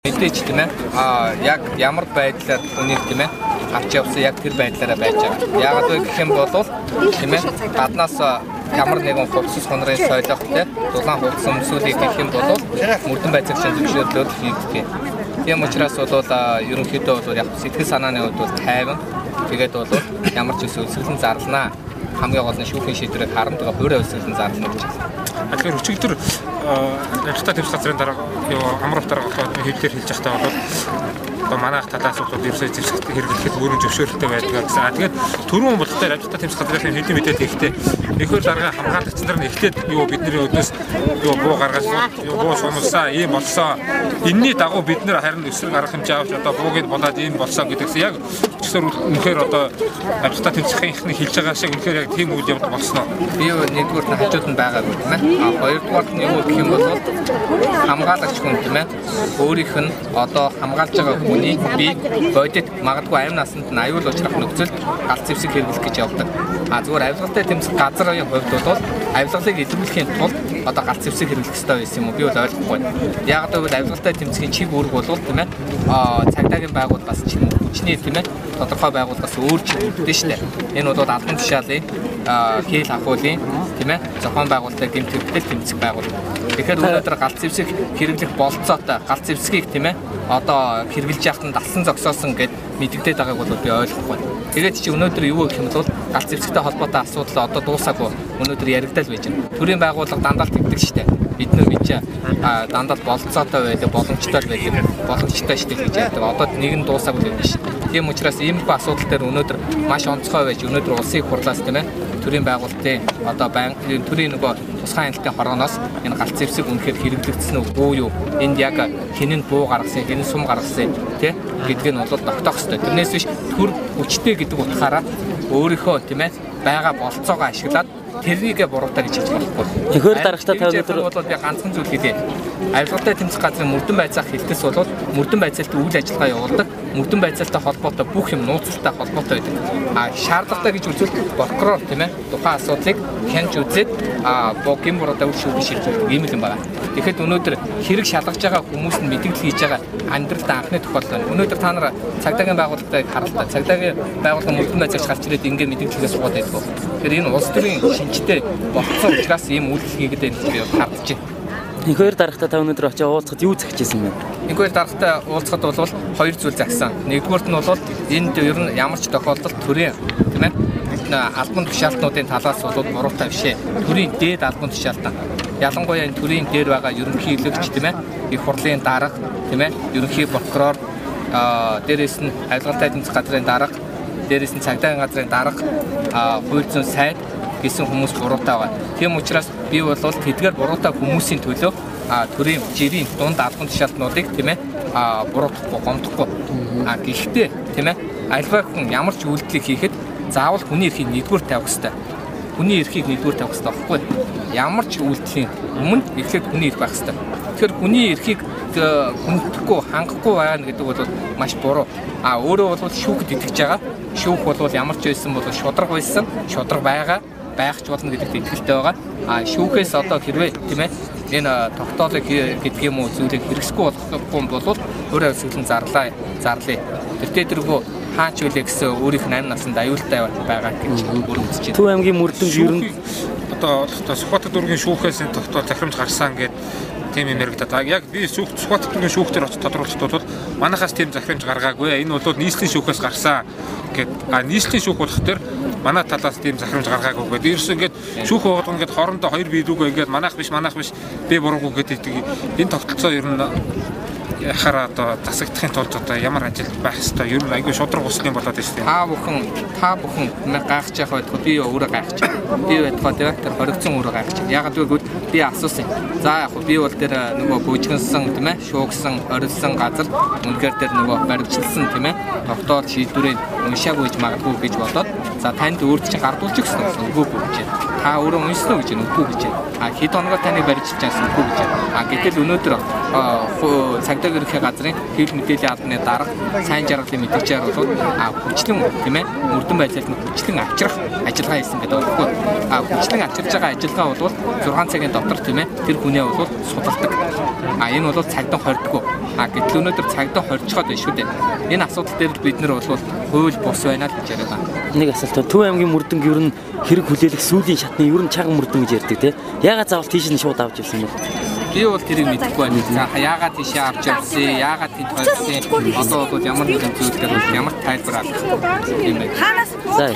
Мэдээж тийм ээ. Яг ямар байдлаар үнийг тийм ээ авч явсан яг тэр байдлаараа байж байгаа. Яагаад вэ гэх юм бол тийм ээ гаднаас ямар нэгэн хувцас хонрын соёлогтой дулаан хувцас өмсүүлэх гэх юм бол мөрдөн байцаагчийн зөвшөөрлөд хийгддэг. Тийм учраас бол ерөнхийдөө бол яг сэтгэл санааны хувьд бол тайван тэгээд бол ямар ч өсөлтөн зарлана. Хамгийн гол нь шүүхийн шийдвэрийг харамтгаа хуурай өсөлтөн зарлана гэж байна. Тэгэхээр өчигдөр ажилтаа төвс газрын дараа амрах дараа хэлээр хэлж байхдаа бол манайх талаас бол ерөөсөө зэвсэгт хэрэглэхэд өөрийн зөвшөөрөлтэй байдаг гэсэн. Тэгээд түрүүн болтой ажилтаа төвс газрын хэдийн мэдээлэл ихтэй нөхөр дарга хамгаалагч нар нь эхлээд бидний өдөөс буу гаргаж буу сунсан ийм болсон. Энийний дагуу бид нэр харин өсрэг арга хэмжээ авч буугийг болоод ийм болсон гэдэгс яг өчигдөр үнэхээр ажилтаа төвсийнхний хэлж байгаа шиг үнэхээр яг тийм үйл явдал болсон уу? Би нэгдүгээр нь хажууд нь байгаагүй тийм ээ. Хоёрдугаар нь юу гэх юм бол хамгаалагч хүн тийм ээ. Өөрийнх нь хамгаалж байгаа хүний би бодит магадгүй амь насанд нь аюул учрах нөхцөлд галт зэвсэг хэрэглэх гэж явдаг. Зүгээр авилгалтай тэмцэх газрын хувьд бол авилгалыг илрүүлэхийн тулд галт зэвсэг хэрэглэх ёстой байсан юм уу? Би бол ойлгохгүй. Яг гэвэл авилгалтай тэмцэхийн чиг үүрэг бол тийм ээ. Цагдаагийн байгууллагаас ч юм уу хүчний тийм ээ тодорхой байгууллагаас өөр чиг үүрэгтэй шүү дээ. Энэ бол албан тушаалын хийл ахуулын тийм ээ зохион байгуулалтын гэмт хэрэгтэл тэмцэх байгууллага. Тэгэхээр өнөөдөр галт зэвсэг хэрэглэх болцоотой галт зэвсгийг тийм ээ хэрэглэж яхад нь далсан зогсоосон гэд мэдэгдээд байгааг бол би ойлгохгүй. Тэгээд чи өнөөдөр юу гэх юм бол галт зэвсэгтэй холбоотой асуудал дуусаагүй өнөөдөр яригдал байж байна. Төрийн байгууллага дандаа тэгдэг штэ. Бид нар дандаа болцоотой байдаг, боломжтой байдаг, боломжтой штэ гэж ярьдаг. Нэг нь дуусаагүй юм биш. Тийм учраас иймэрхүү асуудал дээр өнөөдөр маш онцгой байж өнөөдөр улсын хурлаас тийм ээ төрийн байгуулалтын банкны төрийн тусгай хяналтын хорооноос энэ галт зэвсэг үнэхээр хэрэглэгдсэн үү юу? Энд яг хинэн буу гаргасан, хинэн сум гаргасан тий гэдгийг нь бол тогтоох хэрэгтэй. Тэрнээс биш төр хүчтэй гэдэг утгаараа өөрийнхөө тийм ээ байгаа болцоогоо ашиглаад тэрнийгээ буруутаа гэж хэлж болохгүй. Тэгэхээр дарагтаа та өнөөдөр бол би ганцхан зүйл хэлье. Авилгалтай тэмцэх газрын мөрдөн байцаах хэлтэс бол мөрдөн байцаалтай үйл ажиллагаа явуулдаг. Мөрдөн байцаалтай холбоотой бүх юм нууцтай холбоотой байдаг. Шаардлагатай гэж үзвэл прокурор тийм ээ тухайн асуудлыг хянж үзээд богино буруудаа үр шүүхийн шийдвэрлэдэг юм юм байна. Тэгэхэд өнөөдөр хэрэг шалгаж байгаа хүмүүс нь мэдээлэл хийж байгаа амьдралд анхны тохиолдол байна. Өнөөдөр та нар цагдаагийн байгууллагыг харалтаа. Цагдаагийн байгууллага мөрдөн байцаагч гарч ирээд ингээд мэдээлэлээ суугаад байдаг. Тэгэхээр энэ улс төрийн шинжтэй болцсон учраас ийм үйлдэл хийгээд байна гэж би хардж байна. Хоёр дарагтаа та өнөөдөр очиж уулзахад юу захижсэн бэ? Хоёр дарагтаа уулзахад бол хоёр зүйл загсан. Нэгдүгээрт нь бол энд ер нь ямар ч тохиолдолд төрийн тийм ээ албан тушаалтнуудын талаас бол буруутай бишээ. Төрийн дээд албан тушаалтаа. Ялангуяа энэ төрийн дээр байгаа ерөнхий илүүгч тийм ээ их хурлын дарга тийм ээ ерөнхий прокурор дээрээс нь авилгалтай тэмцэх газрын дарга дээрээс нь цагдаагийн газрын дарга хууль зүйн сайд гэсэн хүмүүс буруутай байгаа. Тийм учраас би бол тэдгээр буруутай хүмүүсийн төлөө төрийн жирийн дунд албан тушаалтнуудыг тийм ээ буруутгахгүй гомдохгүй. Гэхдээ тийм ээ альва хүн ямар ч үйлдэл хийхэд заавал хүний эрхийг нэгдүгээр тавих хэрэгтэй. Хүний эрхийг нэгдүгээр тавих хэрэгтэй байхгүй. Ямар ч үйлдэлийн өмнө эхлээд хүний эрх байх хэрэгтэй. Тэгэхээр хүний эрхийг хүндэхгүй хангахгүй байна гэдэг бол маш буруу. Өөрөө бол шүүхэд итгэж байгаа. Шүүх бол ямар ч байсан бол шудраг байсан, шудраг байх ч болно гэдэгт итгэлтэй байгаа. Шүүхээс хэрвээ тийм ээ энэ тогтоолыг гэдэг юм уу зүйлийг хэрэгсэхгүй болохгүй бол өөрөө өсөглөн зарлаа. Тэртээ тэргөө хаач үлээ гэсэн өөрийнх нь амь насанд аюултай байгаа гэж өрөвдөж байна. Төв аймгийн мөрдөн ер нь Сүхбаатар дүүргийн шүүхээс энэ тогтоол захирамж гарсан гэдэг тийм юм яригдаад. Яг би Сүхбаатар дүүргийн шүүх дээр очиж тодруулахдаа бол манайхаас тийм захирамж гаргаагүй. Энэ бол нийслэлийн шүүхээс гарсан гэд. Нийслэлийн шүүх болох дээр манай талаас тийм захирамж гаргаагүй гэдэг. Ерөөс ингээд шүүх болгоно гэд хоорондоо хоёр бие дүүгээ ингээд манайх биш би буруугүй гэдэг. Энэ тогтолцоо ер нь яхаар засагдахын тулд ямар ажил байх ёстой? Ер нь айгүй шудраг услын болоод байна шүү дээ. Та бүхэн гайхаж явах байтугай би өөрөө гайхаж байна. Би байтугай тэр хоригдсон өөрөө гайхаж байна. Ягаад гэвэл би асуусан. За яг би бол тэр бүжгэнсэн тийм ээ шуугсан, орилсан газар үнэхээр тэр баримтчилсан тийм ээ тогтоол шийдвэрийг уншаагүй гэж магадгүй гэж бодоод за танд өөрт чинь гардуулж өгсөн үгүй гэж байна. Та өөрөө уншсан уу гэж үгүй гэж байна. Хэд хоногоор таныг баримтчилж байсан үгүй гэж байна. Гэтэл өнөөдөр цагдаа ерөнхий газрын хэвлэл мэдээллийн албаны дарга сайн жаргалын мэдээлчээр бол хүчлэн тийм ээ мөрдөн байдлаар хүчлэн авчрах ажиллагаа хийсэн гэдэг баггүй. Хүчлэн авчирж байгаа ажиллагаа бол 6 цагийн дотор тийм ээ тэр хүнээ бол судалдаг. Энэ бол цагдаа хордгоо. Гэтэл өнөөдөр цагдаа хоржчиход байна шүү дээ. Энэ асуудал дээр бид нар бол хууль бус байна л гэж яриад байна. Нэг асуулт. Төв аймгийн мөрдөнг ер нь хэрэг хүлээлгэх сүүлийн шатны ер нь чага мөрдөн гэж ярьдаг тийм. Яагаад заавал тийш нь шууд авч явсан бэ? Би бол тэрийг мэдэхгүй байна. Яагаад тийшээ авч явсан, яагаад тэнд хойсон, одоо бол ямар нэгэн зүйлээр ямар тайлбар авах юм бэ? За.